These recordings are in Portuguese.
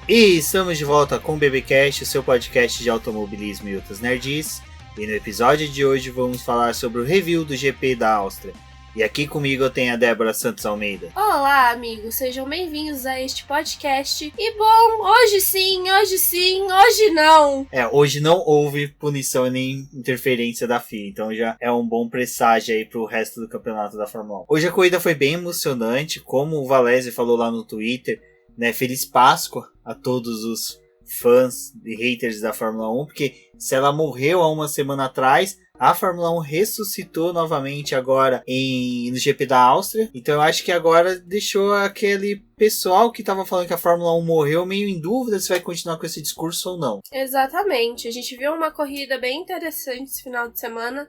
E estamos de volta com o BBcast, o seu podcast de automobilismo e outras nerds. E no episódio de hoje vamos falar sobre o review do GP da Áustria. E aqui comigo eu tenho a Débora Santos Almeida. Olá, amigos, sejam bem-vindos a este podcast. E bom, hoje sim, hoje não. Hoje não houve punição nem interferência da FIA, então já é um bom presságio aí pro resto do campeonato da Fórmula 1. Hoje a corrida foi bem emocionante, como o Valese falou lá no Twitter, né? Feliz Páscoa a todos os fãs e haters da Fórmula 1, porque se ela morreu há uma semana atrás, a Fórmula 1 ressuscitou novamente agora no GP da Áustria. Então eu acho que agora deixou aquele pessoal que estava falando que a Fórmula 1 morreu meio em dúvida se vai continuar com esse discurso ou não. Exatamente, a gente viu uma corrida bem interessante esse final de semana,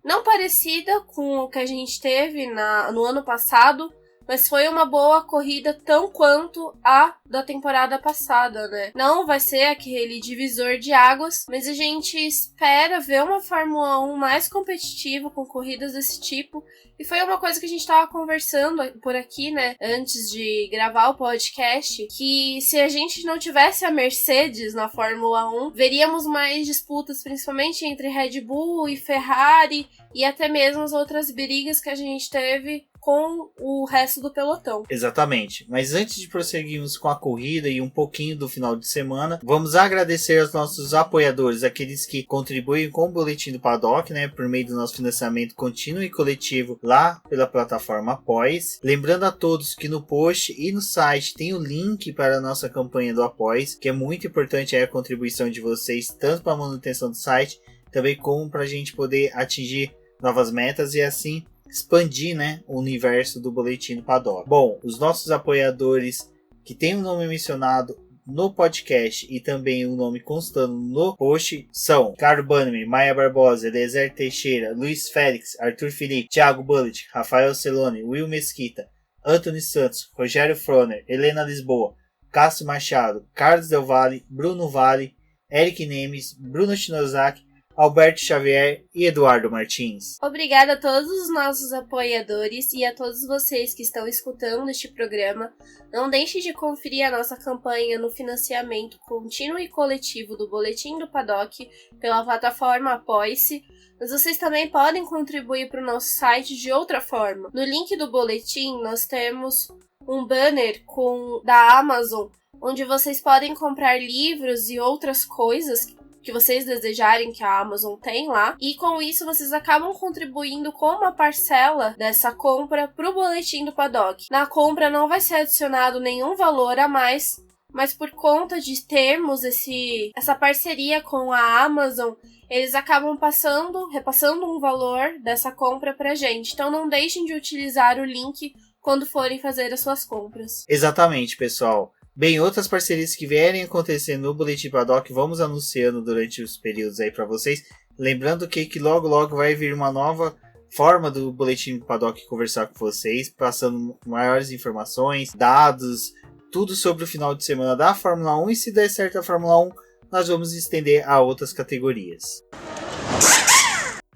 não parecida com o que a gente teve no ano passado, mas foi uma boa corrida tão quanto a da temporada passada, né? Não vai ser aquele divisor de águas, mas a gente espera ver uma Fórmula 1 mais competitiva, com corridas desse tipo. E foi uma coisa que a gente tava conversando por aqui, né? Antes de gravar o podcast, que se a gente não tivesse a Mercedes na Fórmula 1, veríamos mais disputas, principalmente entre Red Bull e Ferrari, e até mesmo as outras brigas que a gente teve com o resto do pelotão. Exatamente. Mas antes de prosseguirmos com a corrida e um pouquinho do final de semana, vamos agradecer aos nossos apoiadores, aqueles que contribuem com o Boletim do Paddock, né, por meio do nosso financiamento contínuo e coletivo lá pela plataforma Apoies. Lembrando a todos que no post e no site tem o link para a nossa campanha do Apoies, que é muito importante a contribuição de vocês, tanto para a manutenção do site, também como para a gente poder atingir novas metas e assim expandir, né, o universo do Boletim do Paddock. Bom, os nossos apoiadores que tem o nome mencionado no podcast e também o nome constando no post são Caro Bannerman, Maia Barbosa, Eliezer Teixeira, Luiz Félix, Arthur Felipe, Thiago Bullet, Rafael Celone, Will Mesquita, Anthony Santos, Rogério Froner, Helena Lisboa, Cássio Machado, Carlos Del Valle, Bruno Vale, Eric Nemes, Bruno Shinozaki, Alberto Xavier e Eduardo Martins. Obrigada a todos os nossos apoiadores e a todos vocês que estão escutando este programa. Não deixe de conferir a nossa campanha no financiamento contínuo e coletivo do Boletim do Paddock pela plataforma Apoie-se, mas vocês também podem contribuir para o nosso site de outra forma. No link do boletim nós temos um banner da Amazon, onde vocês podem comprar livros e outras coisas que vocês desejarem que a Amazon tem lá, e com isso vocês acabam contribuindo com uma parcela dessa compra para o Boletim do Paddock. Na compra não vai ser adicionado nenhum valor a mais, mas por conta de termos essa parceria com a Amazon, eles acabam repassando um valor dessa compra pra gente. Então não deixem de utilizar o link quando forem fazer as suas compras. Exatamente, pessoal. Bem, outras parcerias que vierem acontecer no Boletim Paddock, vamos anunciando durante os períodos aí para vocês. Lembrando que logo vai vir uma nova forma do Boletim Paddock conversar com vocês, passando maiores informações, dados, tudo sobre o final de semana da Fórmula 1. E se der certo a Fórmula 1, nós vamos estender a outras categorias.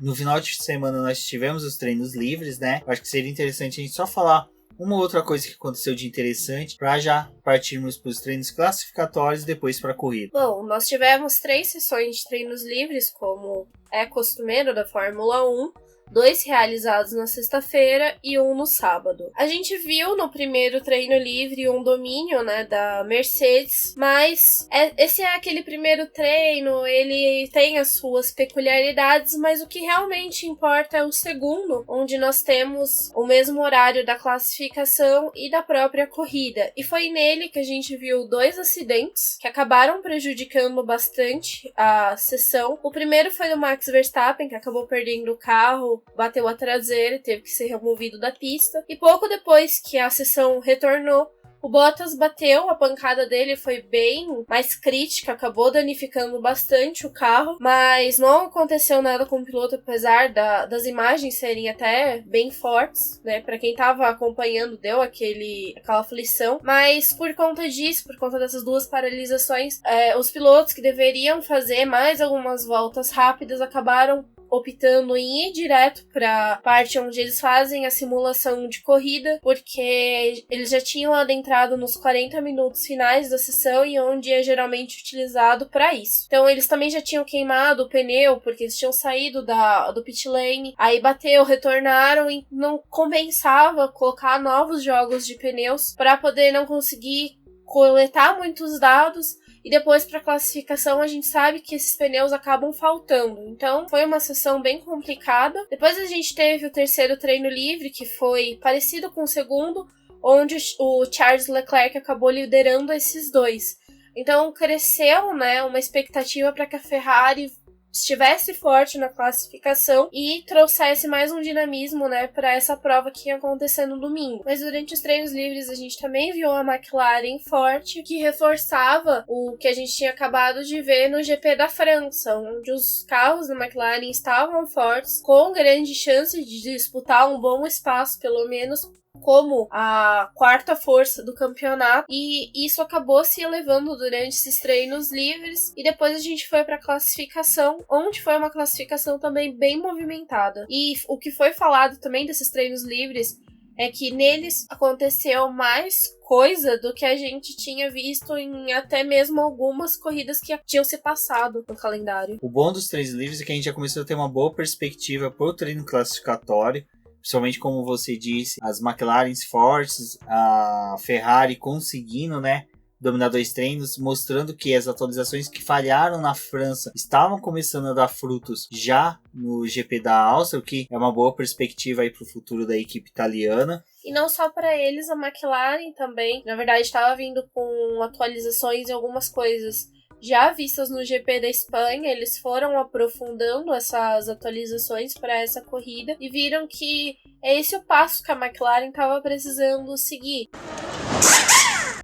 No final de semana nós tivemos os treinos livres, né? Acho que seria interessante a gente só falar uma outra coisa que aconteceu de interessante para já partirmos para os treinos classificatórios e depois para a corrida. Bom, nós tivemos 3 sessões de treinos livres, como é costumeiro da Fórmula 1, 2 realizados na sexta-feira e 1 no sábado. A gente viu no primeiro treino livre um domínio, né, da Mercedes, mas esse é aquele primeiro treino, ele tem as suas peculiaridades, mas o que realmente importa é o segundo, onde nós temos o mesmo horário da classificação e da própria corrida. E foi nele que a gente viu 2 acidentes que acabaram prejudicando bastante a sessão. O primeiro foi do Max Verstappen, que acabou perdendo o carro, bateu a traseira e teve que ser removido da pista. E pouco depois que a sessão retornou, o Bottas bateu, a pancada dele foi bem mais crítica, acabou danificando bastante o carro, mas não aconteceu nada com o piloto, apesar das imagens serem até bem fortes, né? Pra quem tava acompanhando, deu aquela aflição, mas por conta disso, por conta dessas 2 paralisações, os pilotos que deveriam fazer mais algumas voltas rápidas acabaram optando em ir direto para a parte onde eles fazem a simulação de corrida, porque eles já tinham adentrado nos 40 minutos finais da sessão e onde é geralmente utilizado para isso. Então eles também já tinham queimado o pneu, porque eles tinham saído do pit lane, aí bateu, retornaram e não compensava colocar novos jogos de pneus para poder não conseguir coletar muitos dados. E depois, para classificação, a gente sabe que esses pneus acabam faltando. Então, foi uma sessão bem complicada. Depois a gente teve o terceiro treino livre, que foi parecido com o segundo, onde o Charles Leclerc acabou liderando esses dois. Então, cresceu, né, uma expectativa para que a Ferrari estivesse forte na classificação e trouxesse mais um dinamismo, né, para essa prova que ia acontecer no domingo. Mas durante os treinos livres a gente também viu a McLaren forte, que reforçava o que a gente tinha acabado de ver no GP da França, onde os carros da McLaren estavam fortes, com grande chance de disputar um bom espaço, pelo menos como a quarta força do campeonato, e isso acabou se elevando durante esses treinos livres, e depois a gente foi para a classificação, onde foi uma classificação também bem movimentada. E o que foi falado também desses treinos livres é que neles aconteceu mais coisa do que a gente tinha visto em até mesmo algumas corridas que tinham se passado no calendário. O bom dos treinos livres é que a gente já começou a ter uma boa perspectiva para o treino classificatório. Principalmente, como você disse, as McLarens fortes, a Ferrari conseguindo, né, dominar dois treinos, mostrando que as atualizações que falharam na França estavam começando a dar frutos já no GP da Áustria, o que é uma boa perspectiva para o futuro da equipe italiana. E não só para eles, a McLaren também, na verdade, estava vindo com atualizações em algumas coisas já vistas no GP da Espanha. Eles foram aprofundando essas atualizações para essa corrida e viram que é esse o passo que a McLaren estava precisando seguir.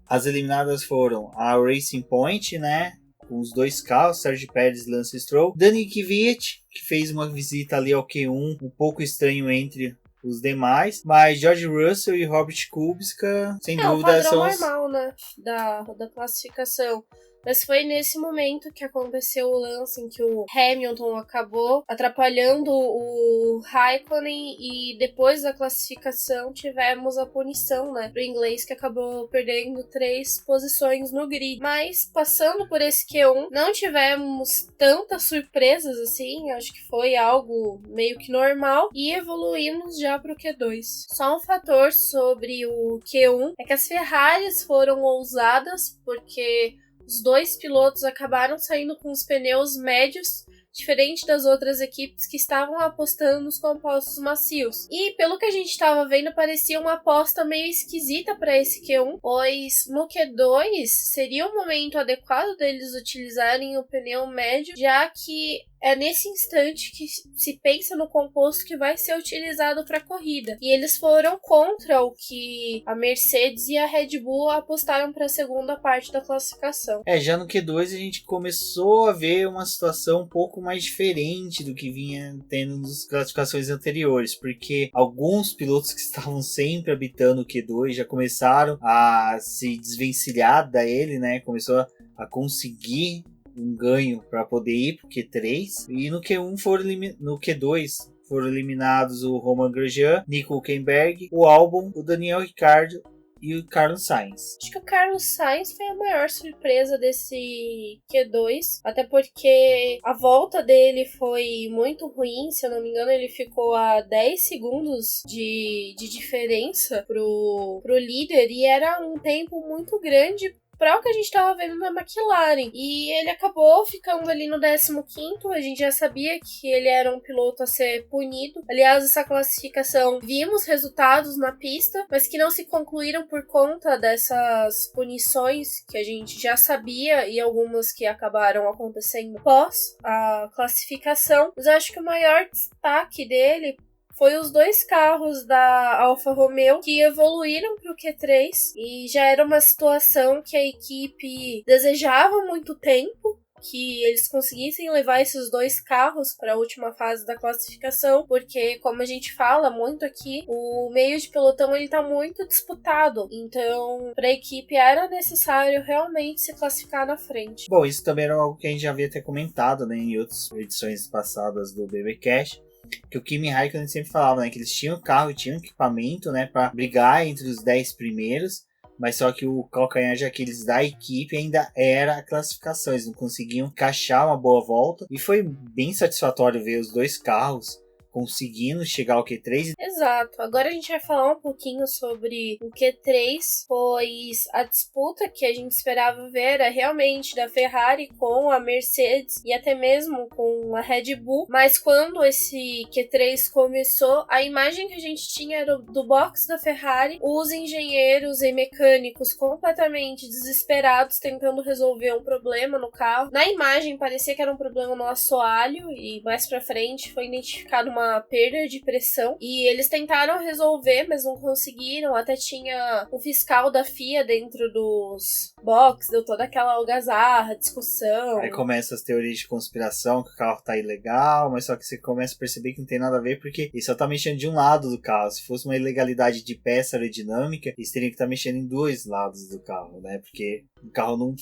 As eliminadas foram a Racing Point, né, com os dois carros, Sérgio Pérez e Lance Stroll, Dani Kvyat, que fez uma visita ali ao Q1, um pouco estranho entre os demais, mas George Russell e Robert Kubica, sem dúvida, são o padrão normal, né, da classificação. Mas foi nesse momento que aconteceu o lance em que o Hamilton acabou atrapalhando o Raikkonen, e depois da classificação tivemos a punição, né, pro inglês, que acabou perdendo 3 posições no grid. Mas passando por esse Q1, não tivemos tantas surpresas assim, acho que foi algo meio que normal, e evoluímos já pro Q2. Só um fator sobre o Q1 é que as Ferraris foram ousadas, porque os dois pilotos acabaram saindo com os pneus médios, diferente das outras equipes que estavam apostando nos compostos macios. E pelo que a gente estava vendo, parecia uma aposta meio esquisita para esse Q1, pois no Q2 seria o momento adequado deles utilizarem o pneu médio, já que é nesse instante que se pensa no composto que vai ser utilizado para a corrida. E eles foram contra o que a Mercedes e a Red Bull apostaram para a segunda parte da classificação. Já no Q2 a gente começou a ver uma situação um pouco mais diferente do que vinha tendo nas classificações anteriores, porque alguns pilotos que estavam sempre habitando o Q2 já começaram a se desvencilhar dele, né? Começou a conseguir um ganho para poder ir pro Q3, e no Q2 foram eliminados o Romain Grosjean, Nico Hülkenberg, o Albon, o Daniel Ricciardo e o Carlos Sainz. Acho que o Carlos Sainz foi a maior surpresa desse Q2, até porque a volta dele foi muito ruim. Se eu não me engano, ele ficou a 10 segundos de diferença pro líder, e era um tempo muito grande para o que a gente estava vendo na McLaren. E ele acabou ficando ali no 15º. A gente já sabia que ele era um piloto a ser punido. Aliás, essa classificação, vimos resultados na pista, mas que não se concluíram por conta dessas punições que a gente já sabia, e algumas que acabaram acontecendo pós a classificação. Mas eu acho que o maior destaque dele foi os dois carros da Alfa Romeo que evoluíram para o Q3, e já era uma situação que a equipe desejava há muito tempo. que eles conseguissem levar esses 2 carros para a última fase da classificação, porque, como a gente fala muito aqui, o meio de pelotão ele tá muito disputado, então para a equipe era necessário realmente se classificar na frente. Bom, isso também era algo que a gente já havia ter comentado, né, em outras edições passadas do BBcast, que o Kimi Raikkonen sempre falava, né, que eles tinham carro, tinham equipamento, né, para brigar entre os 10 primeiros, mas só que o calcanhar de Aquiles da equipe ainda era a classificação. Eles não conseguiam encaixar uma boa volta. E foi bem satisfatório ver os 2 carros conseguindo chegar ao Q3. Exato. Agora a gente vai falar um pouquinho sobre o Q3, pois a disputa que a gente esperava ver era realmente da Ferrari com a Mercedes e até mesmo com a Red Bull. Mas quando esse Q3 começou, a imagem que a gente tinha era do box da Ferrari, os engenheiros e mecânicos completamente desesperados tentando resolver um problema no carro. Na imagem parecia que era um problema no assoalho e mais pra frente foi identificado uma perda de pressão e eles tentaram resolver, mas não conseguiram. Até tinha o fiscal da FIA dentro dos box, deu toda aquela algazarra, discussão. Aí começam as teorias de conspiração, que o carro tá ilegal, mas só que você começa a perceber que não tem nada a ver, porque ele só tá mexendo de um lado do carro. Se fosse uma ilegalidade de peça aerodinâmica, eles teriam que estar mexendo em 2 lados do carro, né? Porque o carro não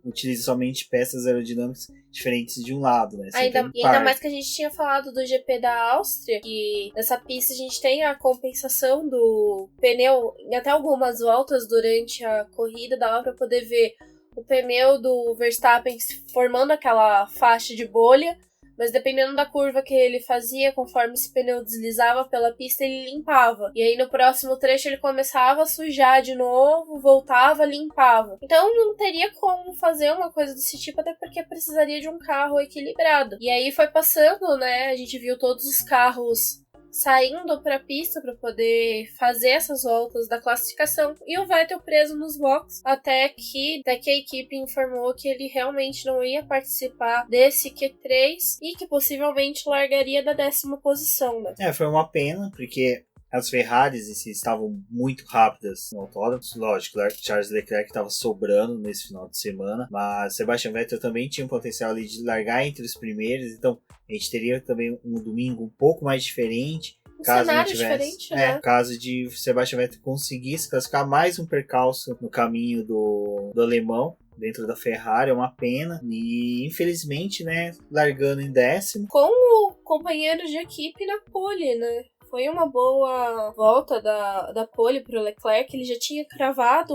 utiliza somente peças aerodinâmicas diferentes de um lado, né? Ainda mais que a gente tinha falado do GP da Áustria, que nessa pista a gente tem a compensação do pneu em até algumas voltas durante a corrida, dava pra poder ver o pneu do Verstappen formando aquela faixa de bolha, mas dependendo da curva que ele fazia, conforme esse pneu deslizava pela pista, ele limpava. E aí no próximo trecho ele começava a sujar de novo, voltava, limpava. Então não teria como fazer uma coisa desse tipo, até porque precisaria de um carro equilibrado. E aí foi passando, né? A gente viu todos os carros saindo para a pista para poder fazer essas voltas da classificação e o Vettel preso nos boxes até que a equipe informou que ele realmente não ia participar desse Q3 e que possivelmente largaria da 10ª posição, né? Foi uma pena, porque as Ferraris estavam muito rápidas no autódromo. Lógico, Charles Leclerc estava sobrando nesse final de semana, mas Sebastian Vettel também tinha um potencial ali de largar entre os primeiros, então a gente teria também um domingo um pouco mais diferente. Caso cenário diferente, né? Caso de Sebastian Vettel conseguisse classificar, mais um percalço no caminho do alemão dentro da Ferrari, é uma pena. E infelizmente, né, largando em 10º. Com o companheiro de equipe na pole, né? Foi uma boa volta da pole pro Leclerc. Ele já tinha cravado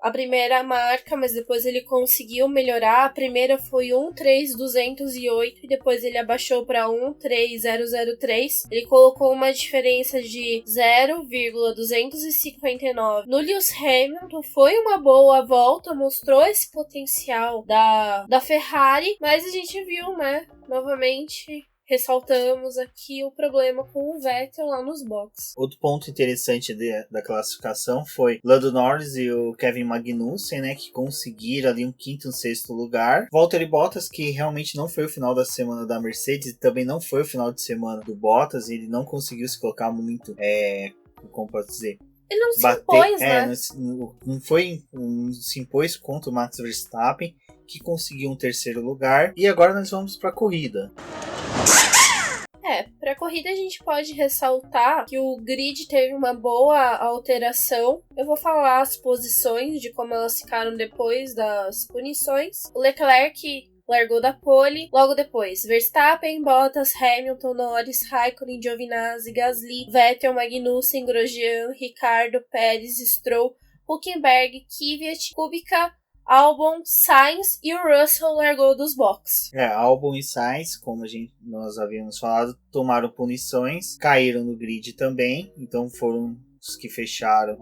a primeira marca, mas depois ele conseguiu melhorar. A primeira foi 1.3.208 e depois ele abaixou para 1.3.003. Ele colocou uma diferença de 0,259 no Lewis Hamilton. Foi uma boa volta, mostrou esse potencial da Ferrari, mas a gente viu, né, novamente ressaltamos aqui o problema com o Vettel lá nos boxes. Outro ponto interessante da classificação foi Lando Norris e o Kevin Magnussen, né, que conseguiram ali um 5º e um 6º lugar. Valtteri Bottas, que realmente não foi o final da semana da Mercedes e também não foi o final de semana do Bottas, ele não conseguiu se colocar muito, como posso dizer, ele não se impôs, né? Não se impôs contra o Max Verstappen, que conseguiu um 3º lugar. E agora nós vamos para a corrida. Para a corrida a gente pode ressaltar que o grid teve uma boa alteração. Eu vou falar as posições de como elas ficaram depois das punições. O Leclerc largou da pole, logo depois Verstappen, Bottas, Hamilton, Norris, Raikkonen, Giovinazzi, Gasly, Vettel, Magnussen, Grosjean, Ricciardo, Pérez, Stroll, Hülkenberg, Kvyat, Kubica, Albon, Sainz e o Russell largou dos boxes. Albon e Sainz, como nós havíamos falado, tomaram punições, caíram no grid também, então foram os que fecharam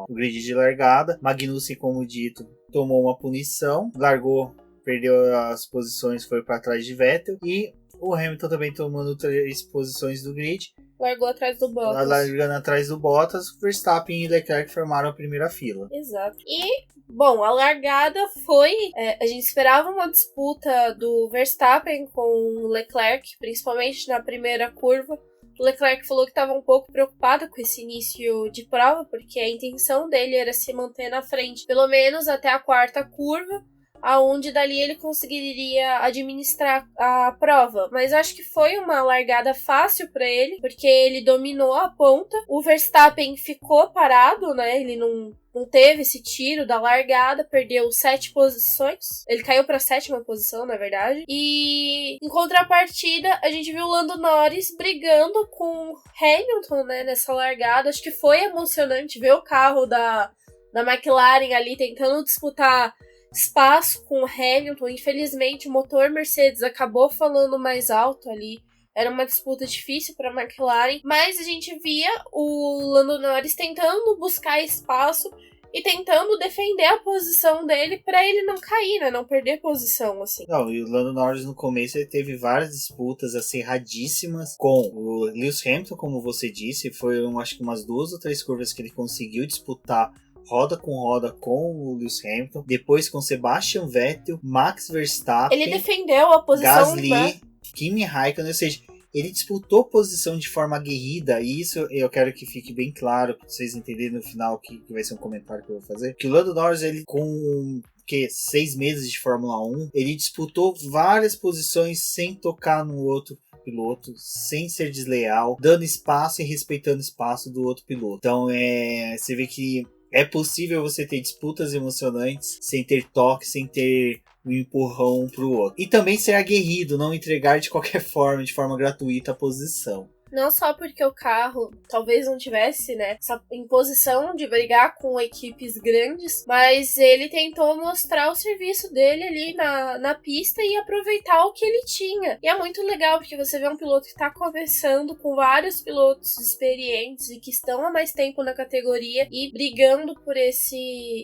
o grid de largada. Magnussen, como dito, tomou uma punição, perdeu as posições, foi para trás de Vettel, e o Hamilton também tomando 3 posições do grid. Largou atrás do Bottas. Largando atrás do Bottas, Verstappen e Leclerc formaram a primeira fila. Exato. E, bom, a largada foi... a gente esperava uma disputa do Verstappen com o Leclerc, principalmente na primeira curva. O Leclerc falou que estava um pouco preocupado com esse início de prova, porque a intenção dele era se manter na frente, pelo menos até a 4ª curva. aonde dali ele conseguiria administrar a prova. Mas acho que foi uma largada fácil para ele, porque ele dominou a ponta. O Verstappen ficou parado, né? Ele não teve esse tiro da largada, perdeu 7 posições. Ele caiu pra 7ª posição, na verdade. E em contrapartida, a gente viu o Lando Norris brigando com Hamilton, né, nessa largada. Acho que foi emocionante ver o carro da McLaren ali tentando disputar espaço com o Hamilton. Infelizmente, o motor Mercedes acabou falando mais alto ali. Era uma disputa difícil para a McLaren, mas a gente via o Lando Norris tentando buscar espaço e tentando defender a posição dele para ele não cair, né? Não perder posição, assim. Não, e o Lando Norris no começo ele teve várias disputas acirradíssimas com o Lewis Hamilton, como você disse. Foram acho que umas 2 ou 3 curvas que ele conseguiu disputar roda com o Lewis Hamilton. Depois com Sebastian Vettel, Max Verstappen. Ele defendeu a posição, Gasly, né? Kimi Raikkonen, ou seja, ele disputou posição de forma aguerrida, e isso eu quero que fique bem claro, para vocês entenderem no final, que vai ser um comentário que eu vou fazer, que o Lando Norris, ele com 6 meses de Fórmula 1, ele disputou várias posições sem tocar no outro piloto, sem ser desleal, dando espaço e respeitando o espaço do outro piloto. Então, você vê que é possível você ter disputas emocionantes sem ter toque, sem ter um empurrão um pro outro. E também ser aguerrido, não entregar de qualquer forma, de forma gratuita, a posição. Não só porque o carro talvez não tivesse, né, essa imposição de brigar com equipes grandes, mas ele tentou mostrar o serviço dele ali na pista e aproveitar o que ele tinha. E é muito legal porque você vê um piloto que tá conversando com vários pilotos experientes e que estão há mais tempo na categoria e brigando por esse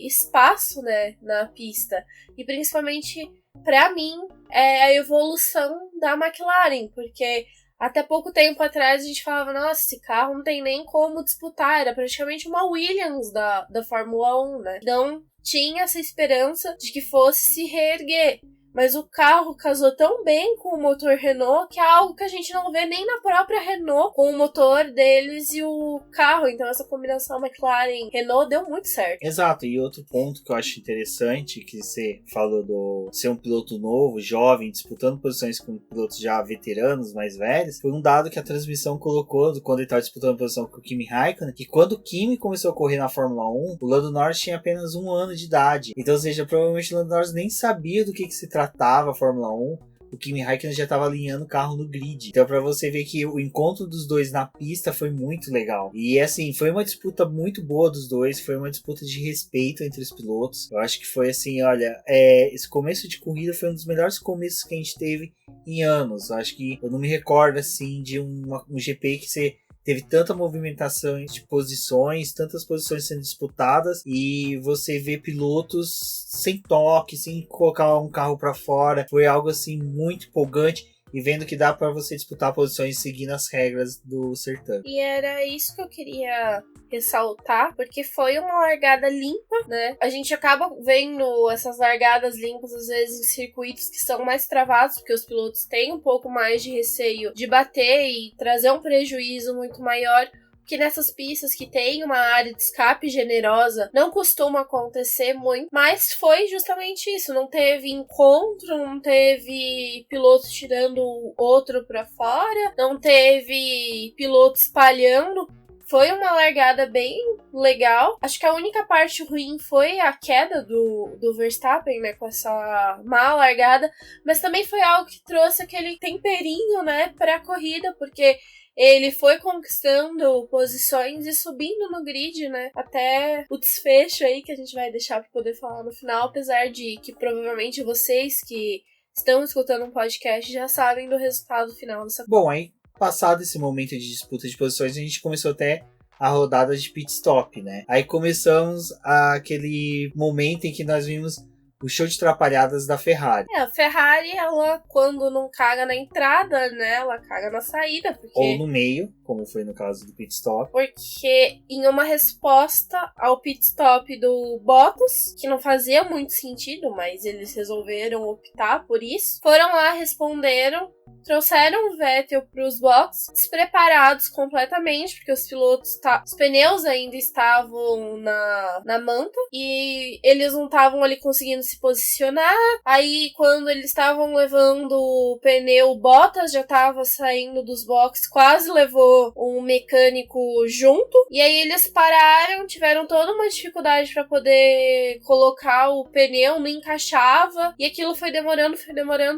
espaço, né, na pista. E principalmente, pra mim, é a evolução da McLaren, porque até pouco tempo atrás a gente falava, nossa, esse carro não tem nem como disputar, era praticamente uma Williams da Fórmula 1, né? Então tinha essa esperança de que fosse se reerguer. Mas o carro casou tão bem com o motor Renault que é algo que a gente não vê nem na própria Renault, com o motor deles e o carro. Então essa combinação McLaren-Renault deu muito certo. Exato, e outro ponto que eu acho interessante, que você falou do ser um piloto novo, jovem, disputando posições com pilotos já veteranos, mais velhos, foi um dado que a transmissão colocou quando ele estava disputando posição com o Kimi Raikkonen, que quando o Kimi começou a correr na Fórmula 1, o Lando Norris tinha apenas 1 ano de idade. Então, ou seja, provavelmente o Lando Norris nem sabia do que se tratava a Fórmula 1, o Kimi Raikkonen já estava alinhando o carro no grid. Então, para você ver que o encontro dos dois na pista foi muito legal. E assim, foi uma disputa muito boa dos dois, foi uma disputa de respeito entre os pilotos. Eu acho que foi assim, olha, esse começo de corrida foi um dos melhores começos que a gente teve em anos. Eu acho que eu não me recordo assim de um GP que você teve tanta movimentação de posições, tantas posições sendo disputadas, e você vê pilotos sem toque, sem colocar um carro para fora. Foi algo assim muito empolgante, e vendo que dá para você disputar posições seguindo as regras do certame. E era isso que eu queria ressaltar, porque foi uma largada limpa, né? A gente acaba vendo essas largadas limpas às vezes em circuitos que são mais travados, porque os pilotos têm um pouco mais de receio de bater e trazer um prejuízo muito maior, que nessas pistas que tem uma área de escape generosa não costuma acontecer muito, mas foi justamente isso, não teve encontro, não teve piloto tirando o outro pra fora, não teve piloto espalhando. Foi uma largada bem legal. Acho que a única parte ruim foi a queda do Verstappen, né, com essa má largada, mas também foi algo que trouxe aquele temperinho, né, pra corrida, porque ele foi conquistando posições e subindo no grid, né? Até o desfecho aí que a gente vai deixar para poder falar no final, apesar de que provavelmente vocês que estão escutando um podcast já sabem do resultado final dessa. Bom, aí passado esse momento de disputa de posições, a gente começou até a rodada de pit stop, né? Aí começamos aquele momento em que nós vimos o show de trapalhadas da Ferrari. A Ferrari, ela, quando não caga na entrada, né, ela caga na saída. Porque... Ou no meio, como foi no caso do pit stop. Porque em uma resposta ao pit stop do Bottas, que não fazia muito sentido, mas eles resolveram optar por isso, foram lá, responderam, trouxeram o Vettel para os boxes, despreparados completamente, porque os pilotos, os pneus ainda estavam na manta, e eles não estavam ali conseguindo se posicionar. Aí, quando eles estavam levando o pneu, o Bottas já estava saindo dos boxes, quase levou um mecânico junto. E aí eles pararam, tiveram toda uma dificuldade para poder colocar o pneu, não encaixava. E aquilo foi demorando,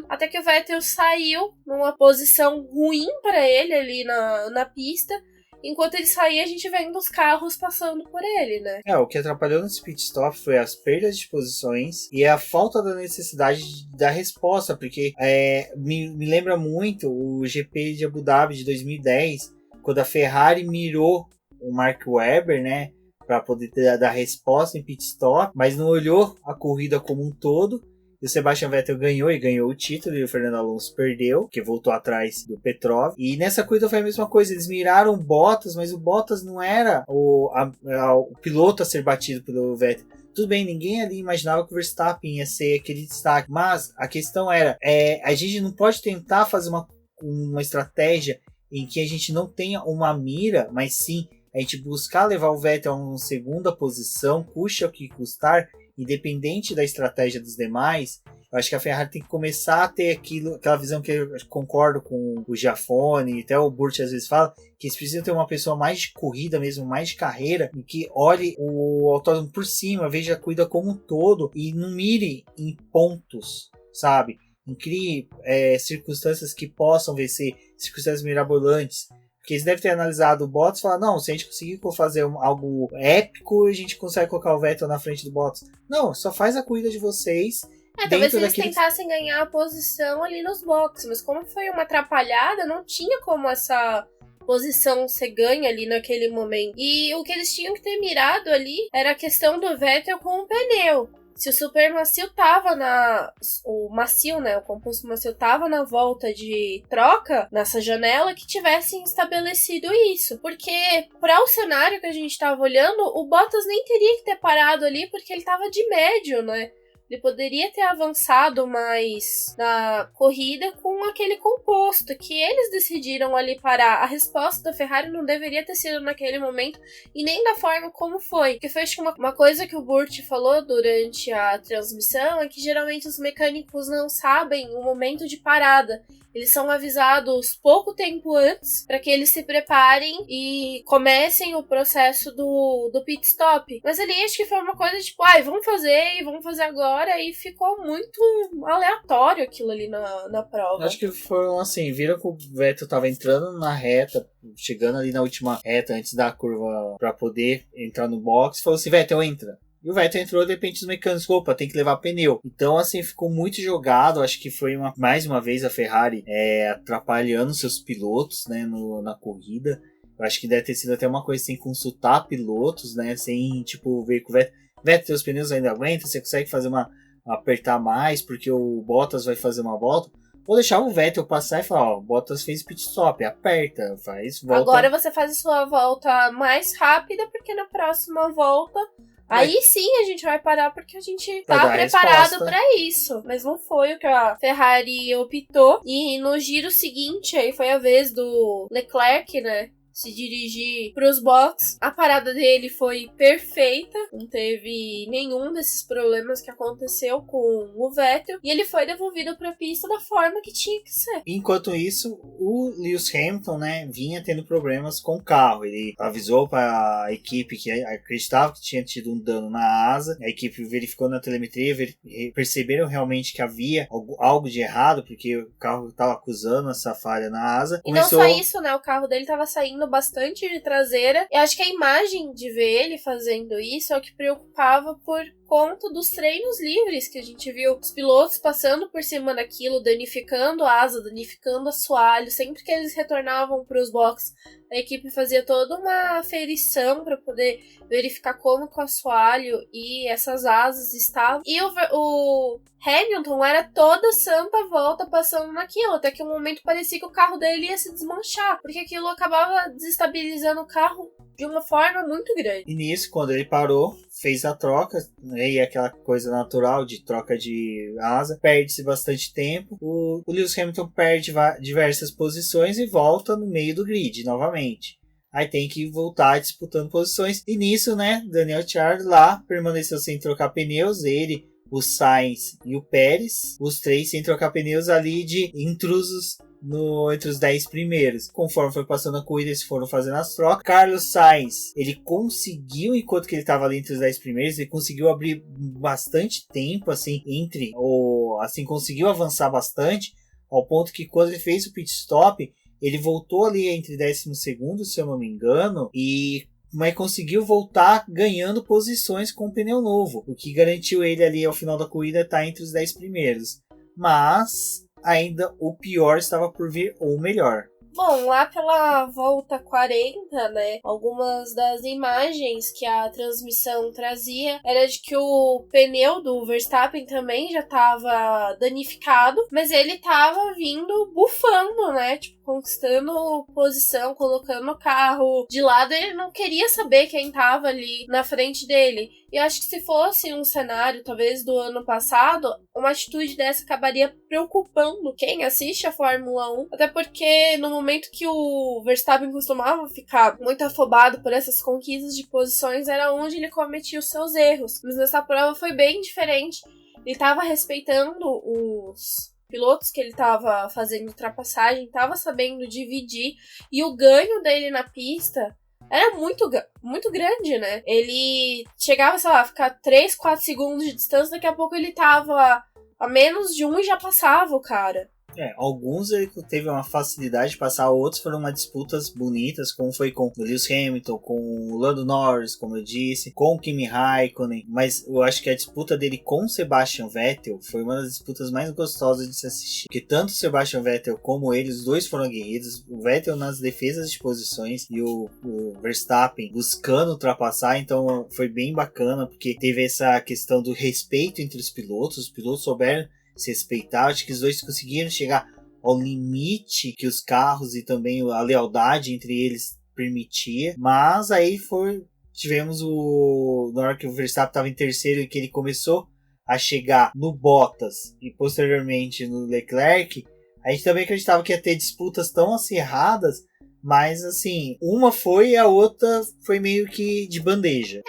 até que o Vettel saiu numa posição ruim para ele ali na pista. Enquanto ele saía, a gente vendo os carros passando por ele, né? O que atrapalhou nesse pit stop foi as perdas de posições e a falta da necessidade da resposta, porque me lembra muito o GP de Abu Dhabi de 2010, quando a Ferrari mirou o Mark Webber, né, para poder dar resposta em pit stop, mas não olhou a corrida como um todo. E o Sebastian Vettel ganhou o título, e o Fernando Alonso perdeu, que voltou atrás do Petrov. E nessa corrida foi a mesma coisa, eles miraram o Bottas, mas o Bottas não era o piloto a ser batido pelo Vettel. Tudo bem, ninguém ali imaginava que o Verstappen ia ser aquele destaque, mas a questão era, a gente não pode tentar fazer uma estratégia em que a gente não tenha uma mira, mas sim a gente buscar levar o Vettel a uma segunda posição, custe o que custar, independente da estratégia dos demais. Eu acho que a Ferrari tem que começar a ter aquela visão que eu concordo com o Giafone, até o Burt às vezes fala, que eles precisam ter uma pessoa mais de corrida mesmo, mais de carreira, e que olhe o autódromo por cima, veja a corrida como um todo, e não mire em pontos, sabe? Não crie circunstâncias que possam vencer, circunstâncias mirabolantes. Porque eles devem ter analisado o Bottas e falar, não, se a gente conseguir fazer algo épico, a gente consegue colocar o Vettel na frente do Bottas. Não, só faz a corrida de vocês. Talvez eles tentassem ganhar a posição ali nos boxes, mas como foi uma atrapalhada, não tinha como essa posição ser ganha ali naquele momento. E o que eles tinham que ter mirado ali era a questão do Vettel com o pneu. Se o super macio tava o macio, né? O composto macio tava na volta de troca, nessa janela, que tivessem estabelecido isso. Porque, para o cenário que a gente tava olhando, o Bottas nem teria que ter parado ali, porque ele tava de médio, né? Ele poderia ter avançado mais na corrida com aquele composto que eles decidiram ali parar. A resposta da Ferrari não deveria ter sido naquele momento e nem da forma como foi. Porque foi, acho que uma coisa que o Burt falou durante a transmissão é que geralmente os mecânicos não sabem o momento de parada. Eles são avisados pouco tempo antes para que eles se preparem e comecem o processo do pit stop. Mas ali acho que foi uma coisa tipo, vamos fazer agora, e ficou muito aleatório aquilo ali na prova. Acho que foram assim, viram que o Vettel tava entrando na reta, chegando ali na última reta antes da curva para poder entrar no box, falou assim, Vettel, entra. E o Vettel entrou, de repente os mecânicos, tem que levar pneu. Então, assim, ficou muito jogado. Acho que foi mais uma vez a Ferrari atrapalhando seus pilotos, né, na corrida. Eu acho que deve ter sido até uma coisa sem consultar pilotos, né, sem, ver com o Vettel, teus pneus ainda aguentam, você consegue fazer apertar mais, porque o Bottas vai fazer uma volta. Ou deixar o Vettel passar e falar, o Bottas fez pit stop, aperta, faz volta. Agora você faz a sua volta mais rápida, porque na próxima volta... Aí sim a gente vai parar porque a gente tá preparado pra isso. Mas não foi o que a Ferrari optou. E no giro seguinte, aí foi a vez do Leclerc, né? Se dirigir pros boxes. A parada dele foi perfeita. Não teve nenhum desses problemas que aconteceu com o Vettel. E ele foi devolvido pra pista da forma que tinha que ser. Enquanto isso, o Lewis Hamilton, né, vinha tendo problemas com o carro. Ele avisou para a equipe que acreditava que tinha tido um dano na asa. A equipe verificou na telemetria, perceberam realmente que havia algo de errado, porque o carro estava acusando essa falha na asa. E não só isso, né? O carro dele estava saindo bastante de traseira. Eu acho que a imagem de ver ele fazendo isso é o que preocupava por conta dos treinos livres que a gente viu. Os pilotos passando por cima daquilo, danificando a asa, danificando assoalho. Sempre que eles retornavam para os boxes, a equipe fazia toda uma aferição para poder verificar como que o assoalho e essas asas estavam. E o Hamilton era toda santa volta passando naquilo, até que um momento parecia que o carro dele ia se desmanchar, porque aquilo acabava desestabilizando o carro de uma forma muito grande. E nisso, quando ele parou, fez a troca, né, e aquela coisa natural de troca de asa, perde-se bastante tempo. O Lewis Hamilton perde diversas posições e volta no meio do grid novamente. Aí tem que voltar disputando posições. E nisso, né, Daniel Ricciardo lá permaneceu sem trocar pneus. Ele, o Sainz e o Pérez, os três sem trocar pneus ali de intrusos entre os 10 primeiros. Conforme foi passando a corrida, eles foram fazendo as trocas. Carlos Sainz, ele conseguiu, enquanto que ele estava ali entre os 10 primeiros, ele conseguiu abrir bastante tempo, assim, conseguiu avançar bastante, ao ponto que quando ele fez o pit stop, ele voltou ali entre 12º, se eu não me engano, mas conseguiu voltar ganhando posições com o pneu novo, o que garantiu ele ali ao final da corrida estar entre os 10 primeiros. Mas ainda o pior estava por vir, ou melhor. Bom, lá pela volta 40, né, algumas das imagens que a transmissão trazia era de que o pneu do Verstappen também já estava danificado, mas ele estava vindo bufando, né, tipo, conquistando posição, colocando o carro de lado. Ele não queria saber quem estava ali na frente dele. E eu acho que se fosse um cenário, talvez do ano passado, uma atitude dessa acabaria preocupando quem assiste a Fórmula 1, até porque no momento que o Verstappen costumava ficar muito afobado por essas conquistas de posições, era onde ele cometia os seus erros. Mas nessa prova foi bem diferente. Ele estava respeitando os pilotos que ele estava fazendo ultrapassagem, estava sabendo dividir, e o ganho dele na pista era muito grande, né? Ele chegava, sei lá, a ficar 3, 4 segundos de distância, daqui a pouco ele tava a menos de 1 e já passava o cara. Alguns ele teve uma facilidade de passar, outros foram uma disputas bonitas, como foi com o Lewis Hamilton, com o Lando Norris, como eu disse, com o Kimi Raikkonen, mas eu acho que a disputa dele com o Sebastian Vettel foi uma das disputas mais gostosas de se assistir, porque tanto o Sebastian Vettel como ele, os dois foram aguerridos, o Vettel nas defesas de posições e o Verstappen buscando ultrapassar, então foi bem bacana, porque teve essa questão do respeito entre os pilotos souberam se respeitar. Acho que os dois conseguiram chegar ao limite que os carros e também a lealdade entre eles permitia, mas aí tivemos na hora que o Verstappen estava em terceiro e que ele começou a chegar no Bottas e posteriormente no Leclerc, a gente também acreditava que ia ter disputas tão acirradas, mas assim, uma foi e a outra foi meio que de bandeja.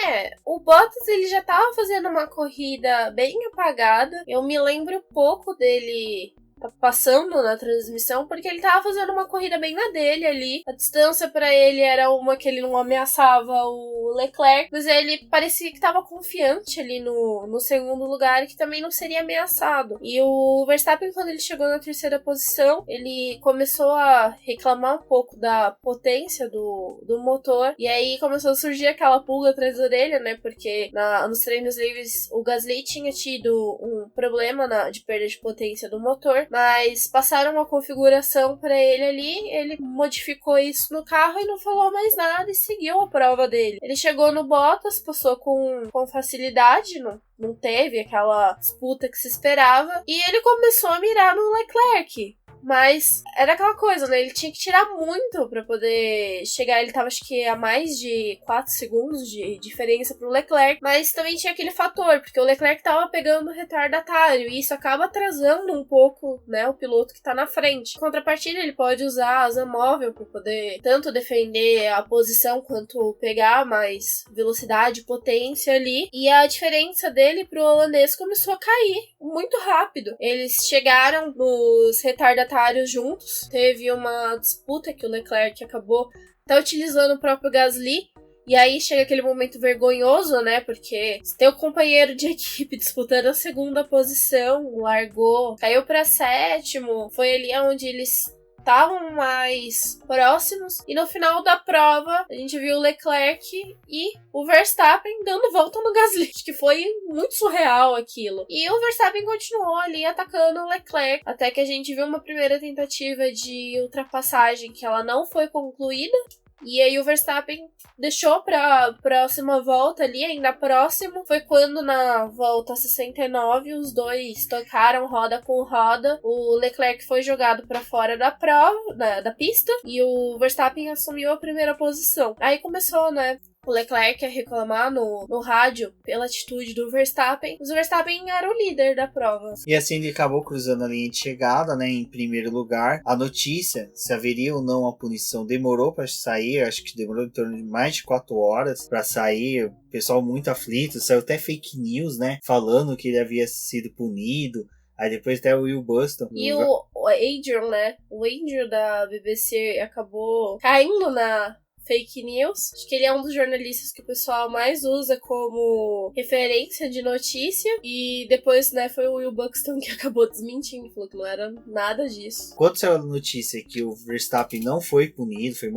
O Bottas ele já tava fazendo uma corrida bem apagada. Eu me lembro pouco dele passando na transmissão, porque ele tava fazendo uma corrida bem na dele ali. A distância pra ele era uma que ele não ameaçava o Leclerc, mas ele parecia que tava confiante ali no segundo lugar, que também não seria ameaçado. E o Verstappen, quando ele chegou na terceira posição, ele começou a reclamar um pouco da potência do motor, e aí começou a surgir aquela pulga atrás da orelha, né, porque nos treinos livres o Gasly tinha tido um problema de perda de potência do motor, mas passaram uma configuração para ele ali, ele modificou isso no carro e não falou mais nada e seguiu a prova dele. Ele chegou no Bottas, passou com facilidade, não teve aquela disputa que se esperava, e ele começou a mirar no Leclerc. Mas era aquela coisa, né? Ele tinha que tirar muito pra poder chegar. Ele tava, acho que, a mais de 4 segundos de diferença pro Leclerc. Mas também tinha aquele fator, porque o Leclerc tava pegando retardatário. E isso acaba atrasando um pouco, né, o piloto que tá na frente. Em contrapartida, ele pode usar a asa móvel pra poder tanto defender a posição quanto pegar mais velocidade e potência ali. E a diferença dele pro holandês começou a cair muito rápido. Eles chegaram nos retardatários juntos. Teve uma disputa que o Leclerc acabou utilizando o próprio Gasly. E aí chega aquele momento vergonhoso, né? Porque teu companheiro de equipe disputando a segunda posição, largou, caiu para sétimo. Foi ali onde eles estavam mais próximos, e no final da prova a gente viu o Leclerc e o Verstappen dando volta no Gasly, que foi muito surreal aquilo. E o Verstappen continuou ali atacando o Leclerc, até que a gente viu uma primeira tentativa de ultrapassagem que ela não foi concluída. E aí o Verstappen deixou pra próxima volta ali, ainda próximo. Foi quando na volta 69 os dois tocaram roda com roda. O Leclerc foi jogado pra fora da prova, da pista, e o Verstappen assumiu a primeira posição. Aí começou, né, o Leclerc ia reclamar no rádio pela atitude do Verstappen, mas o Verstappen era o líder da prova. E assim ele acabou cruzando a linha de chegada, né, em primeiro lugar. A notícia, se haveria ou não a punição, demorou para sair, acho que demorou em torno de mais de 4 horas para sair. O pessoal muito aflito, saiu até fake news, né, falando que ele havia sido punido. Aí depois até o Will Buston. E o Adrian, né, o Adrian da BBC acabou caindo na fake news. Acho que ele é um dos jornalistas que o pessoal mais usa como referência de notícia. E depois, né, foi o Will Buxton que acabou desmentindo. Falou que não era nada disso. Quando saiu a notícia que o Verstappen não foi punido, foram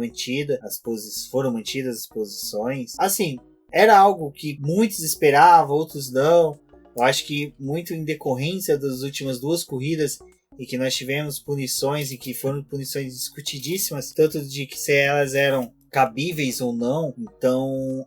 mantidas as posições. Assim, era algo que muitos esperavam, outros não. Eu acho que muito em decorrência das últimas 2 corridas e que nós tivemos punições e que foram punições discutidíssimas, tanto de que se elas eram cabíveis ou não. Então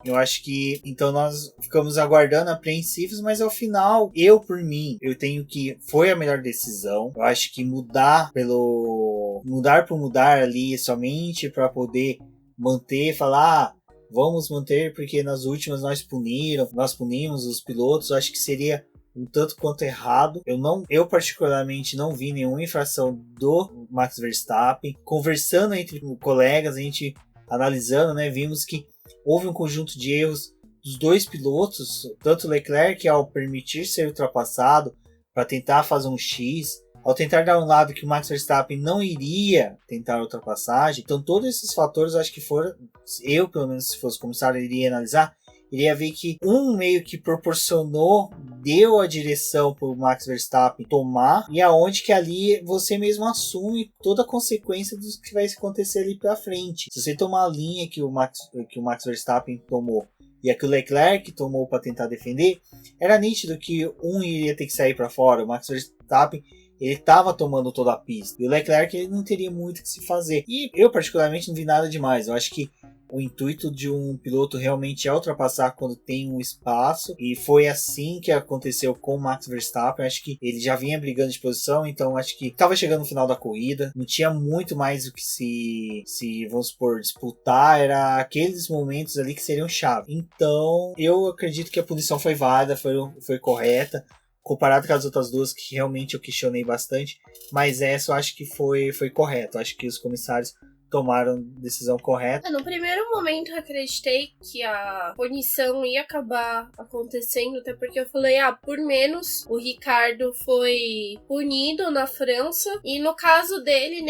eu acho que nós ficamos aguardando apreensivos, mas ao final, por mim, eu tenho que foi a melhor decisão. Eu acho que mudar por mudar ali somente para poder manter, falar vamos manter porque nas últimas nós punimos os pilotos, eu acho que seria um tanto quanto errado. Eu particularmente não vi nenhuma infração do Max Verstappen. Conversando entre colegas, a gente analisando, né, vimos que houve um conjunto de erros dos 2 pilotos, tanto o Leclerc ao permitir ser ultrapassado para tentar fazer um X, ao tentar dar um lado que o Max Verstappen não iria tentar a ultrapassagem. Então todos esses fatores eu acho que foram, eu pelo menos se fosse comissário iria analisar, iria ver que um meio que proporcionou, deu a direção para o Max Verstappen tomar, e aonde que ali você mesmo assume toda a consequência do que vai acontecer ali para frente. Se você tomar a linha que o Max Verstappen tomou e a que o Leclerc tomou para tentar defender, era nítido que um iria ter que sair para fora. O Max Verstappen ele estava tomando toda a pista. E o Leclerc ele não teria muito o que se fazer. E eu particularmente não vi nada demais. Eu acho que o intuito de um piloto realmente é ultrapassar quando tem um espaço. E foi assim que aconteceu com o Max Verstappen. Eu acho que ele já vinha brigando de posição. Então acho que estava chegando no final da corrida. Não tinha muito mais o que se vamos supor, disputar. Era aqueles momentos ali que seriam chave. Então eu acredito que a punição foi válida, foi correta. Comparado com as outras 2 que realmente eu questionei bastante, mas essa eu acho que foi correto. Eu acho que os comissários tomaram decisão correta. No primeiro momento eu acreditei que a punição ia acabar acontecendo, até porque eu falei, por menos o Ricardo foi punido na França, e no caso dele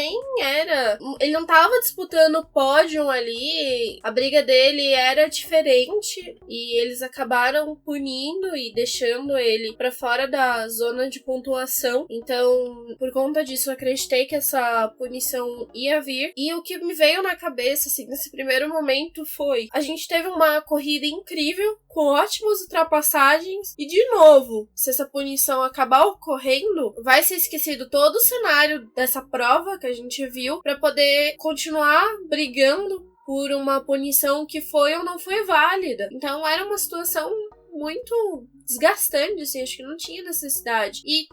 ele não tava disputando o pódio ali, a briga dele era diferente, e eles acabaram punindo e deixando ele pra fora da zona de pontuação. Então, por conta disso, eu acreditei que essa punição ia vir, e o que me veio na cabeça, assim, nesse primeiro momento foi... A gente teve uma corrida incrível, com ótimas ultrapassagens, e de novo, se essa punição acabar ocorrendo, vai ser esquecido todo o cenário dessa prova que a gente viu, pra poder continuar brigando por uma punição que foi ou não foi válida. Então era uma situação muito desgastante, assim, acho que não tinha necessidade. E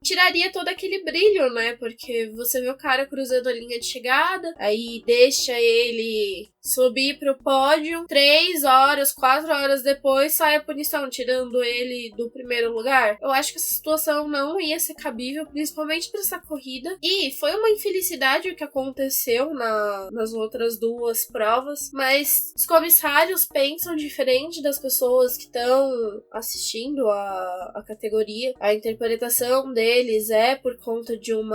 tiraria todo aquele brilho, né? Porque você vê o cara cruzando a linha de chegada, aí deixa ele subir pro pódio, 3 horas, 4 horas depois sai a punição, tirando ele do primeiro lugar. Eu acho que essa situação não ia ser cabível, principalmente pra essa corrida. E foi uma infelicidade o que aconteceu nas outras 2 provas, mas os comissários pensam diferente das pessoas que estão assistindo a categoria. A interpretação deles é por conta de um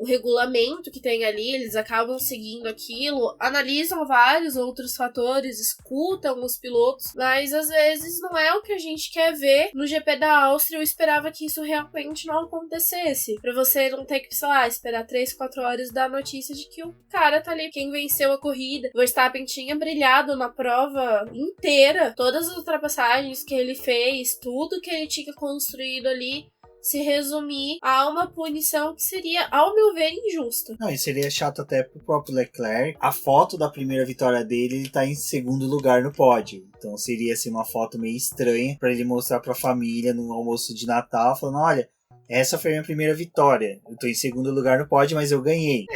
regulamento que tem ali, eles acabam seguindo aquilo, analisam vários outros fatores, escutam os pilotos, mas às vezes não é o que a gente quer ver. No GP da Áustria eu esperava que isso realmente não acontecesse, pra você não ter que, sei lá, esperar 3, 4 horas da notícia de que o cara tá ali, quem venceu a corrida. O Verstappen tinha brilhado na prova inteira, todas as ultrapassagens que ele fez, tudo que ele tinha construído ali, se resumir a uma punição que seria, ao meu ver, injusta. Não, e seria chato até pro próprio Leclerc. A foto da primeira vitória dele, ele tá em segundo lugar no pódio. Então seria assim uma foto meio estranha para ele mostrar pra família no almoço de Natal, falando, olha, essa foi a minha primeira vitória. Eu tô em segundo lugar no pódio, mas eu ganhei.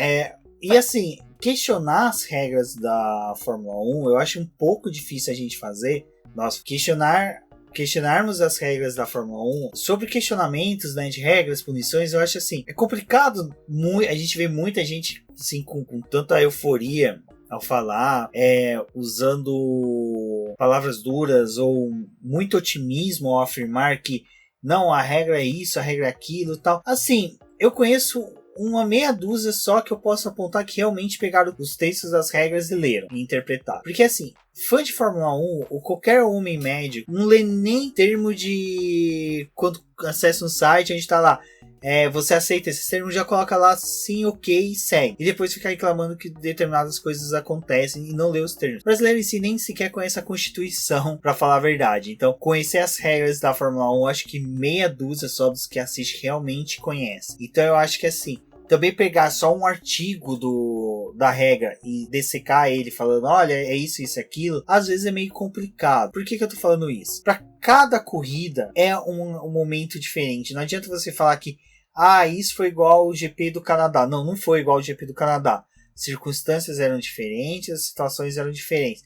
E assim, questionar as regras da Fórmula 1, eu acho um pouco difícil a gente fazer. Nossa, questionarmos as regras da Fórmula 1, sobre questionamentos, né, de regras, punições, eu acho assim, é complicado, a gente vê muita gente assim, com tanta euforia ao falar, usando palavras duras ou muito otimismo ao afirmar que não, a regra é isso, a regra é aquilo e tal. Assim, eu conheço uma meia dúzia só que eu posso apontar que realmente pegaram os textos das regras e leram e interpretaram. Porque assim, fã de Fórmula 1 ou qualquer homem médio não lê nem termo de... Quando acessa um site onde tá lá, você aceita esses termos, já coloca lá sim, ok e segue. E depois fica reclamando que determinadas coisas acontecem e não lê os termos. O brasileiro em si nem sequer conhece a Constituição, pra falar a verdade. Então, conhecer as regras da Fórmula 1, acho que meia dúzia só dos que assistem realmente conhece. Então, eu acho que assim, também pegar só um artigo da regra e dessecar ele falando, olha, é isso, isso, aquilo, às vezes é meio complicado. Por que eu tô falando isso? Pra cada corrida é um momento diferente. Não adianta você falar que isso foi igual ao GP do Canadá. Não, não foi igual ao GP do Canadá. Circunstâncias eram diferentes, as situações eram diferentes.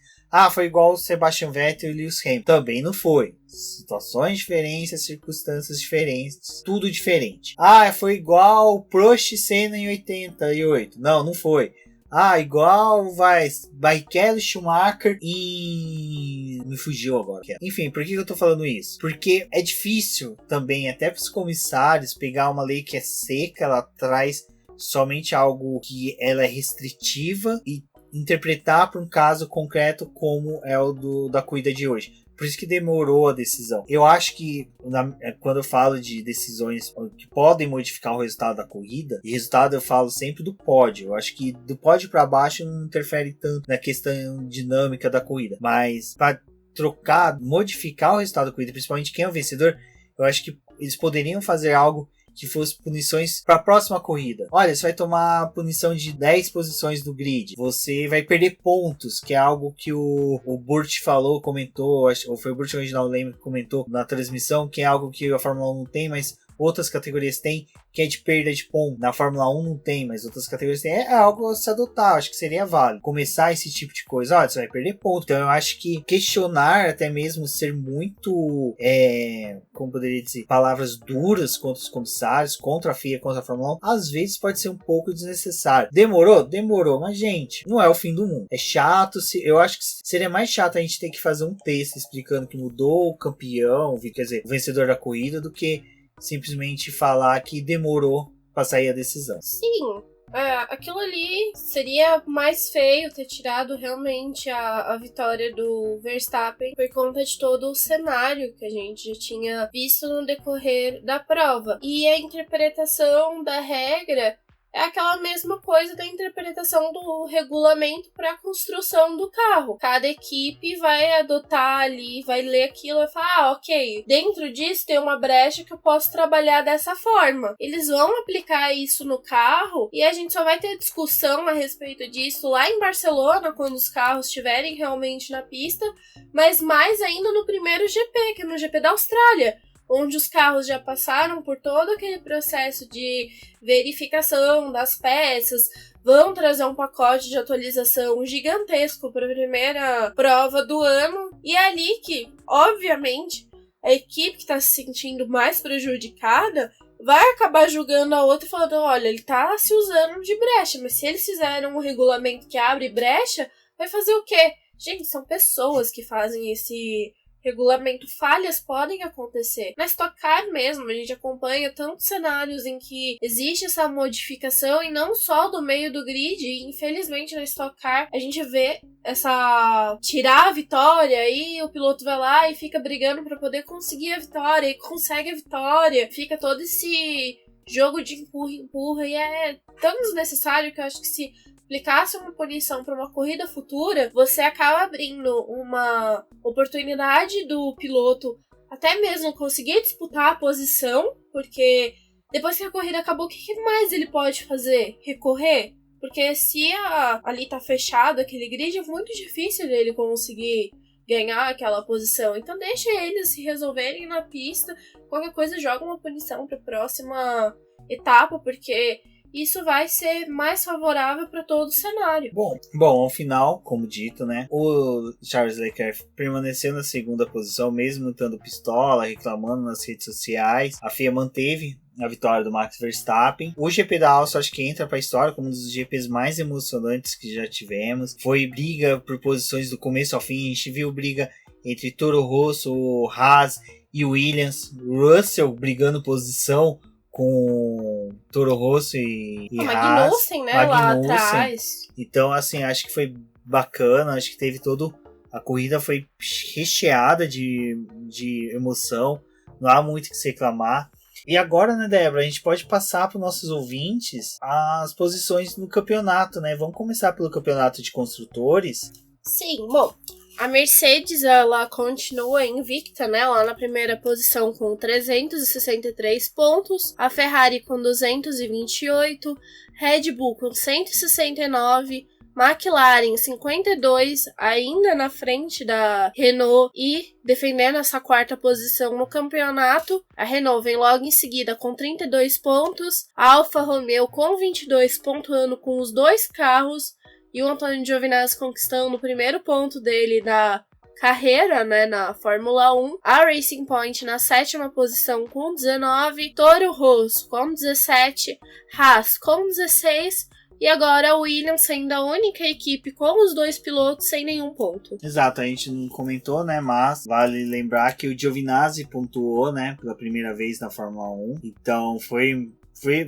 Foi igual o Sebastian Vettel e Lewis Hamilton. Também não foi. Situações diferentes, circunstâncias diferentes, tudo diferente. Foi igual o Prost e Senna em 88. Não, não foi. Igual Barrichello e Schumacher e... Me fugiu agora. Enfim, por que eu tô falando isso? Porque é difícil também, até para os comissários, pegar uma lei que é seca, ela traz somente algo que ela é restritiva e interpretar para um caso concreto como é o da corrida de hoje. Por isso que demorou a decisão. Eu acho que quando eu falo de decisões que podem modificar o resultado da corrida, e resultado eu falo sempre do pódio. Eu acho que do pódio para baixo não interfere tanto na questão dinâmica da corrida. Mas para modificar o resultado da corrida, principalmente quem é o vencedor, eu acho que eles poderiam fazer algo que fosse punições para a próxima corrida. Olha, você vai tomar punição de 10 posições do grid. Você vai perder pontos, que é algo que o Burt comentou, ou foi o Burt original, lembro, que comentou na transmissão, que é algo que a Fórmula 1 não tem, mas outras categorias têm, que é de perda de ponto. Na Fórmula 1 não tem, mas outras categorias têm. É algo a se adotar, acho que seria válido. Começar esse tipo de coisa, olha, você vai perder ponto. Então eu acho que questionar, até mesmo ser muito, como poderia dizer, palavras duras contra os comissários, contra a FIA, contra a Fórmula 1, às vezes pode ser um pouco desnecessário. Demorou? Demorou, mas gente, não é o fim do mundo. É chato, eu acho que seria mais chato a gente ter que fazer um texto explicando que mudou o campeão, quer dizer, o vencedor da corrida, do que simplesmente falar que demorou para sair a decisão. Sim, aquilo ali seria mais feio ter tirado realmente a vitória do Verstappen por conta de todo o cenário que a gente já tinha visto no decorrer da prova. E a interpretação da regra é aquela mesma coisa da interpretação do regulamento para a construção do carro. Cada equipe vai adotar ali, vai ler aquilo e falar, ok, dentro disso tem uma brecha que eu posso trabalhar dessa forma. Eles vão aplicar isso no carro e a gente só vai ter discussão a respeito disso lá em Barcelona, quando os carros estiverem realmente na pista, mas mais ainda no primeiro GP, que é no GP da Austrália, onde os carros já passaram por todo aquele processo de verificação das peças, vão trazer um pacote de atualização gigantesco para a primeira prova do ano, e é ali que, obviamente, a equipe que está se sentindo mais prejudicada vai acabar julgando a outra e falando, olha, ele está se usando de brecha, mas se eles fizeram um regulamento que abre brecha, vai fazer o quê? Gente, são pessoas que fazem esse regulamento, falhas podem acontecer. Na Stock Car mesmo, a gente acompanha tantos cenários em que existe essa modificação e não só do meio do grid, e infelizmente na Stock Car a gente vê essa tirar a vitória e o piloto vai lá e fica brigando para poder conseguir a vitória e consegue a vitória, fica todo esse jogo de empurra e é tão desnecessário que eu acho que se aplicasse uma punição para uma corrida futura, você acaba abrindo uma oportunidade do piloto até mesmo conseguir disputar a posição, porque depois que a corrida acabou, o que mais ele pode fazer? Recorrer? Porque se ali tá fechado aquele grid, é muito difícil ele conseguir ganhar aquela posição. Então deixa eles se resolverem na pista, qualquer coisa joga uma punição para a próxima etapa, porque isso vai ser mais favorável para todo o cenário. Bom, ao final, como dito, né, o Charles Leclerc permaneceu na segunda posição, mesmo estando pistola, reclamando nas redes sociais. A FIA manteve a vitória do Max Verstappen. O GP da Áustria acho que entra para a história como um dos GPs mais emocionantes que já tivemos. Foi briga por posições do começo ao fim. A gente viu briga entre Toro Rosso, o Haas e o Williams. Russell brigando posição com Toro Rosso e Haas. Magnussen, né, lá atrás. Então, assim, acho que foi bacana. Acho que teve a corrida foi recheada de emoção. Não há muito o que se reclamar. E agora, né, Débora, a gente pode passar para os nossos ouvintes as posições no campeonato, né? Vamos começar pelo campeonato de construtores. Sim, bom, a Mercedes, ela continua invicta, né, lá na primeira posição com 363 pontos, a Ferrari com 228, Red Bull com 169, McLaren 52, ainda na frente da Renault e defendendo essa quarta posição no campeonato. A Renault vem logo em seguida com 32 pontos, a Alfa Romeo com 22, pontuando com os dois carros, e o Antônio Giovinazzi conquistando o primeiro ponto dele da carreira, né, na Fórmula 1. A Racing Point na sétima posição com 19, Toro Rosso com 17, Haas com 16, e agora a Williams sendo a única equipe com os dois pilotos sem nenhum ponto. Exato, a gente não comentou, né, mas vale lembrar que o Giovinazzi pontuou, né, pela primeira vez na Fórmula 1, então foi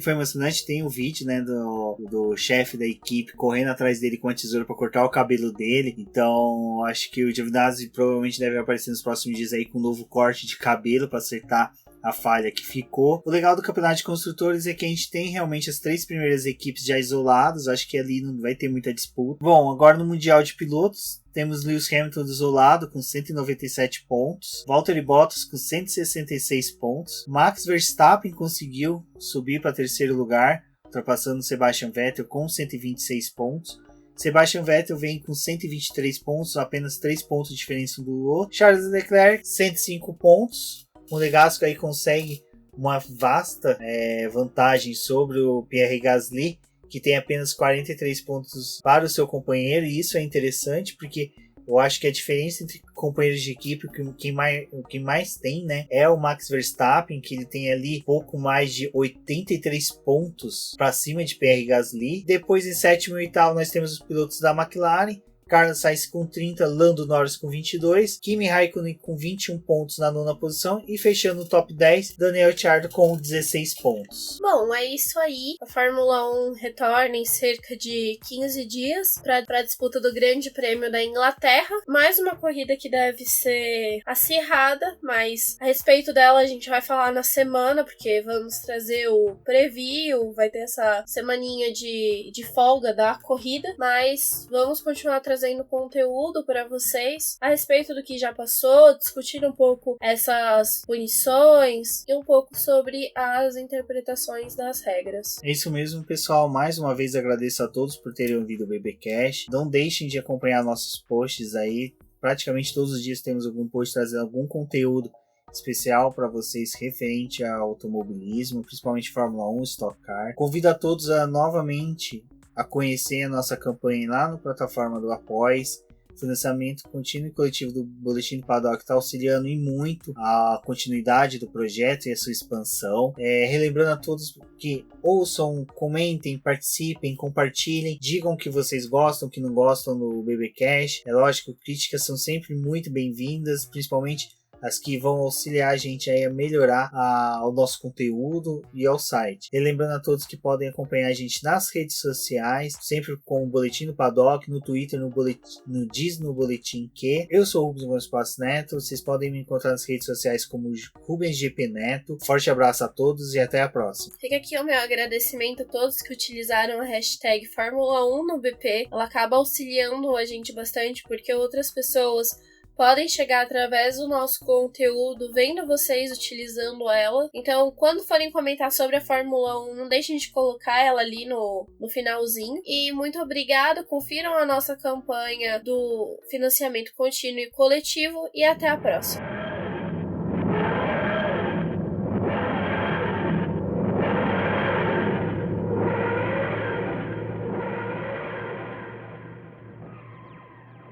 emocionante. Tem um vídeo, né, do chefe da equipe correndo atrás dele com a tesoura para cortar o cabelo dele. Então acho que o Giovinazzi provavelmente deve aparecer nos próximos dias aí com um novo corte de cabelo para acertar a falha que ficou. O legal do campeonato de construtores é que a gente tem realmente as três primeiras equipes já isoladas. Acho que ali não vai ter muita disputa. Bom, agora no Mundial de Pilotos temos Lewis Hamilton isolado com 197 pontos, Valtteri Bottas com 166 pontos, Max Verstappen conseguiu subir para terceiro lugar, ultrapassando Sebastian Vettel com 126 pontos. Sebastian Vettel vem com 123 pontos, apenas 3 pontos de diferença do outro. Charles Leclerc, 105 pontos. O Monegasco aí consegue uma vasta vantagem sobre o Pierre Gasly, que tem apenas 43 pontos para o seu companheiro, e isso é interessante porque eu acho que a diferença entre companheiros de equipe, o que mais tem, né, é o Max Verstappen, que ele tem ali pouco mais de 83 pontos para cima de Pierre Gasly. Depois, em sétimo e oitavo, nós temos os pilotos da McLaren, Carlos Sainz com 30, Lando Norris com 22, Kimi Raikkonen com 21 pontos na nona posição e fechando o top 10, Daniel Ricciardo com 16 pontos. Bom, é isso aí. A Fórmula 1 retorna em cerca de 15 dias para a disputa do Grande Prêmio da Inglaterra. Mais uma corrida que deve ser acirrada, mas a respeito dela a gente vai falar na semana, porque vamos trazer o preview, vai ter essa semaninha de folga da corrida, mas vamos continuar trazendo conteúdo para vocês a respeito do que já passou, discutir um pouco essas punições e um pouco sobre as interpretações das regras. É isso mesmo, pessoal. Mais uma vez agradeço a todos por terem ouvido o BBcast. Não deixem de acompanhar nossos posts aí. Praticamente todos os dias temos algum post trazendo algum conteúdo especial para vocês referente ao automobilismo, principalmente Fórmula 1, Stock Car. Convido a todos a novamente a conhecer a nossa campanha lá na plataforma do Apoies. O financiamento contínuo e coletivo do Boletim do Paddock está auxiliando e muito a continuidade do projeto e a sua expansão. Relembrando a todos que ouçam, comentem, participem, compartilhem, digam o que vocês gostam, o que não gostam do BBcast. É lógico, críticas são sempre muito bem-vindas, principalmente as que vão auxiliar a gente aí a melhorar o nosso conteúdo e ao site. E lembrando a todos que podem acompanhar a gente nas redes sociais, sempre com o Boletim do Paddock, no Twitter, no Diz no Boletim que. Eu sou o Rubens Gomes Passos Neto, vocês podem me encontrar nas redes sociais como Rubens GP Neto. Forte abraço a todos e até a próxima. Fica aqui o meu agradecimento a todos que utilizaram a hashtag Fórmula 1 no BP. Ela acaba auxiliando a gente bastante porque outras pessoas podem chegar através do nosso conteúdo, vendo vocês utilizando ela. Então, quando forem comentar sobre a Fórmula 1, não deixem de colocar ela ali no finalzinho. E muito obrigada, confiram a nossa campanha do financiamento contínuo e coletivo e até a próxima.